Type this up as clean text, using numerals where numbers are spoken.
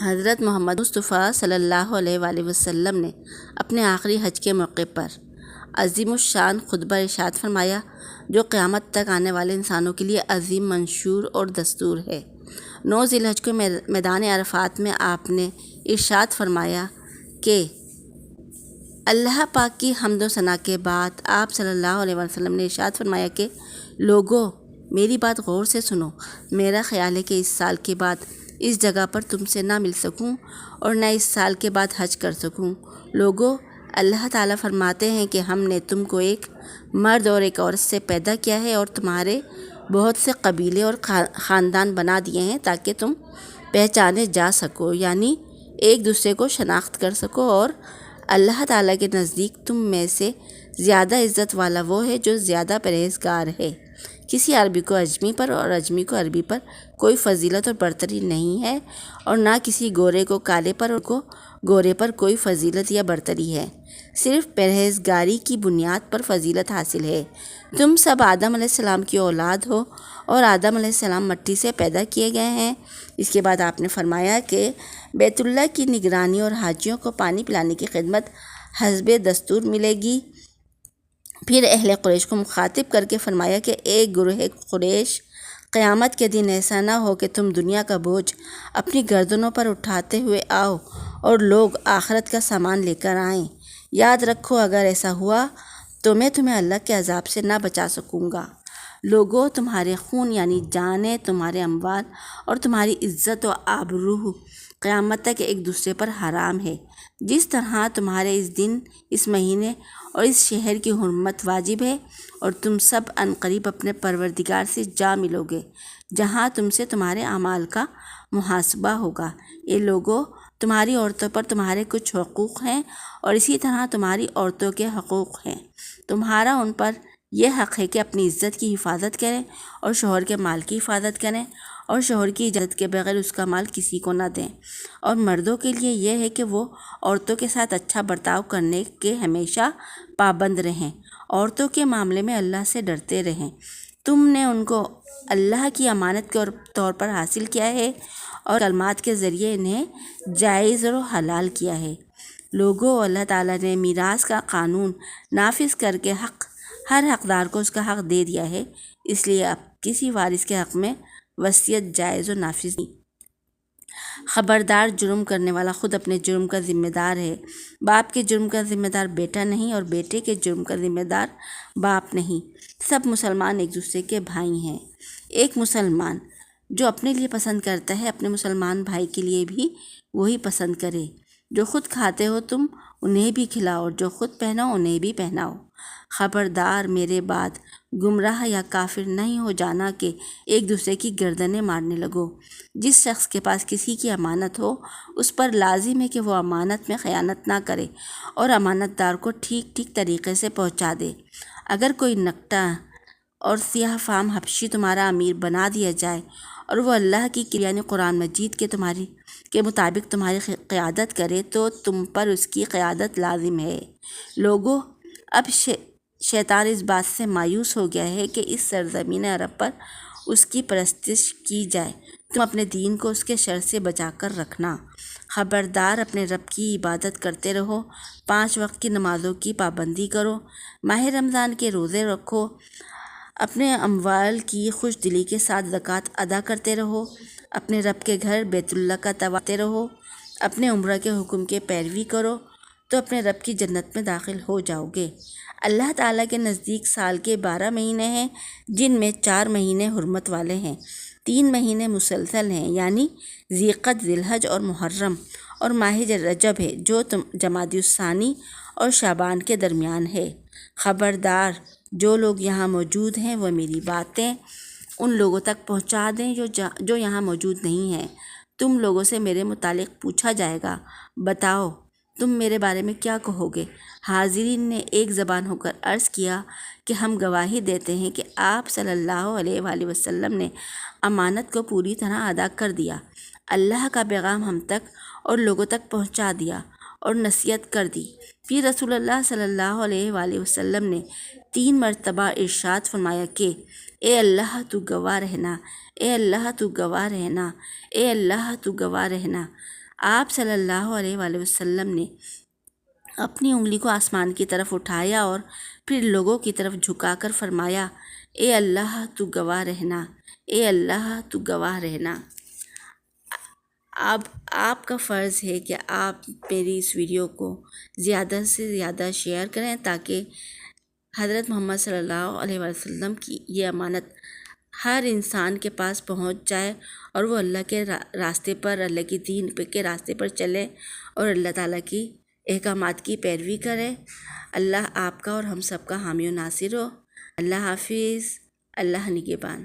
حضرت محمد مصطفیٰ صلی اللہ علیہ وآلہ وسلم نے اپنے آخری حج کے موقع پر عظیم الشان خطبہ ارشاد فرمایا جو قیامت تک آنے والے انسانوں کے لیے عظیم منشور اور دستور ہے۔ 9 ذی الحج کو میدان عرفات میں آپ نے ارشاد فرمایا کہ اللہ پاک کی حمد و ثنا کے بعد آپ صلی اللہ علیہ وسلم نے ارشاد فرمایا کہ لوگو میری بات غور سے سنو، میرا خیال ہے کہ اس سال کے بعد اس جگہ پر تم سے نہ مل سکوں اور نہ اس سال کے بعد حج کر سکوں۔ لوگو اللہ تعالیٰ فرماتے ہیں کہ ہم نے تم کو ایک مرد اور ایک عورت سے پیدا کیا ہے اور تمہارے بہت سے قبیلے اور خاندان بنا دیے ہیں تاکہ تم پہچانے جا سکو، یعنی ایک دوسرے کو شناخت کر سکو، اور اللہ تعالیٰ کے نزدیک تم میں سے زیادہ عزت والا وہ ہے جو زیادہ پرہیزگار ہے۔ کسی عربی کو اجمی پر اور اجمی کو عربی پر کوئی فضیلت اور برتری نہیں ہے، اور نہ کسی گورے کو کالے پر اور کو گورے پر کوئی فضیلت یا برتری ہے، صرف پرہیزگاری کی بنیاد پر فضیلت حاصل ہے۔ تم سب آدم علیہ السلام کی اولاد ہو اور آدم علیہ السلام مٹی سے پیدا کیے گئے ہیں۔ اس کے بعد آپ نے فرمایا کہ بیت اللہ کی نگرانی اور حاجیوں کو پانی پلانے کی خدمت حسب دستور ملے گی۔ پھر اہل قریش کو مخاطب کر کے فرمایا کہ ایک گروہ قریش قیامت کے دن ایسا نہ ہو کہ تم دنیا کا بوجھ اپنی گردنوں پر اٹھاتے ہوئے آؤ اور لوگ آخرت کا سامان لے کر آئیں۔ یاد رکھو اگر ایسا ہوا تو میں تمہیں اللہ کے عذاب سے نہ بچا سکوں گا۔ لوگوں تمہارے خون یعنی جانیں، تمہارے اموال اور تمہاری عزت و آبرو قیامت تک ایک دوسرے پر حرام ہے۔ جس طرح تمہارے اس دن، اس مہینے اور اس شہر کی حرمت واجب ہے، اور تم سب عنقریب اپنے پروردگار سے جا ملو گے جہاں تم سے تمہارے اعمال کا محاسبہ ہوگا۔ اے لوگوں تمہاری عورتوں پر تمہارے کچھ حقوق ہیں اور اسی طرح تمہاری عورتوں کے حقوق ہیں۔ تمہارا ان پر یہ حق ہے کہ اپنی عزت کی حفاظت کریں اور شوہر کے مال کی حفاظت کریں اور شوہر کی اجازت کے بغیر اس کا مال کسی کو نہ دیں، اور مردوں کے لیے یہ ہے کہ وہ عورتوں کے ساتھ اچھا برتاؤ کرنے کے ہمیشہ پابند رہیں، عورتوں کے معاملے میں اللہ سے ڈرتے رہیں۔ تم نے ان کو اللہ کی امانت کے طور پر حاصل کیا ہے اور کلمات کے ذریعے انہیں جائز اور حلال کیا ہے۔ لوگوں اللہ تعالیٰ نے میراث کا قانون نافذ کر کے ہر حقدار کو اس کا حق دے دیا ہے، اس لیے اب کسی وارث کے حق میں وصیت جائز و نافذ نہیں۔ خبردار، جرم کرنے والا خود اپنے جرم کا ذمہ دار ہے۔ باپ کے جرم کا ذمہ دار بیٹا نہیں اور بیٹے کے جرم کا ذمہ دار باپ نہیں۔ سب مسلمان ایک دوسرے کے بھائی ہیں۔ ایک مسلمان جو اپنے لیے پسند کرتا ہے اپنے مسلمان بھائی کے لیے بھی وہی پسند کرے۔ جو خود کھاتے ہو تم انہیں بھی کھلاؤ اور جو خود پہنو انہیں بھی پہناؤ۔ خبردار، میرے بعد گمراہ یا کافر نہیں ہو جانا کہ ایک دوسرے کی گردنیں مارنے لگو۔ جس شخص کے پاس کسی کی امانت ہو اس پر لازم ہے کہ وہ امانت میں خیانت نہ کرے اور امانت دار کو ٹھیک طریقے سے پہنچا دے۔ اگر کوئی نکٹا اور سیاہ فام حبشی تمہارا امیر بنا دیا جائے اور وہ اللہ کی یعنی قرآن مجید کے مطابق تمہاری قیادت کرے تو تم پر اس کی قیادت لازم ہے۔ لوگوں اب شیطان اس بات سے مایوس ہو گیا ہے کہ اس سرزمین عرب پر اس کی پرستش کی جائے۔ تم اپنے دین کو اس کے شر سے بچا کر رکھنا۔ خبردار، اپنے رب کی عبادت کرتے رہو، 5 وقت کی نمازوں کی پابندی کرو، ماہ رمضان کے روزے رکھو، اپنے اموال کی خوش دلی کے ساتھ زکوٰۃ ادا کرتے رہو، اپنے رب کے گھر بیت اللہ کا طواف کرتے رہو، اپنے عمرہ کے حکم کے پیروی کرو تو اپنے رب کی جنت میں داخل ہو جاؤ گے۔ اللہ تعالیٰ کے نزدیک سال کے 12 مہینے ہیں جن میں 4 مہینے حرمت والے ہیں، 3 مہینے مسلسل ہیں یعنی ذی القعدہ، ذی الحج اور محرم، اور ماہ رجب ہے جو جمادی الثانی اور شعبان کے درمیان ہے۔ خبردار، جو لوگ یہاں موجود ہیں وہ میری باتیں ان لوگوں تک پہنچا دیں جو یہاں موجود نہیں ہیں۔ تم لوگوں سے میرے متعلق پوچھا جائے گا، بتاؤ تم میرے بارے میں کیا کہو گے؟ حاضرین نے ایک زبان ہو کر عرض کیا کہ ہم گواہی دیتے ہیں کہ آپ صلی اللہ علیہ وآلہ وسلم نے امانت کو پوری طرح ادا کر دیا، اللہ کا پیغام ہم تک اور لوگوں تک پہنچا دیا اور نصیحت کر دی۔ پھر رسول اللہ صلی اللہ علیہ وآلہ وسلم نے 3 مرتبہ ارشاد فرمایا کہ اے اللہ تو گواہ رہنا، اے اللہ تو گواہ رہنا، اے اللہ تو گواہ رہنا۔ آپ صلی اللہ علیہ وآلہ وسلم نے اپنی انگلی کو آسمان کی طرف اٹھایا اور پھر لوگوں کی طرف جھکا کر فرمایا، اے اللہ تو گواہ رہنا، اے اللہ تو گواہ رہنا۔ اب آپ کا فرض ہے کہ آپ میری اس ویڈیو کو زیادہ سے زیادہ شیئر کریں تاکہ حضرت محمد صلی اللہ علیہ وسلم کی یہ امانت ہر انسان کے پاس پہنچ جائے اور وہ اللہ کے راستے پر، اللہ کی دین کے راستے پر چلے اور اللہ تعالیٰ کی احکامات کی پیروی کرے۔ اللہ آپ کا اور ہم سب کا حامی و ناصر ہو۔ اللہ حافظ، اللہ نگہبان۔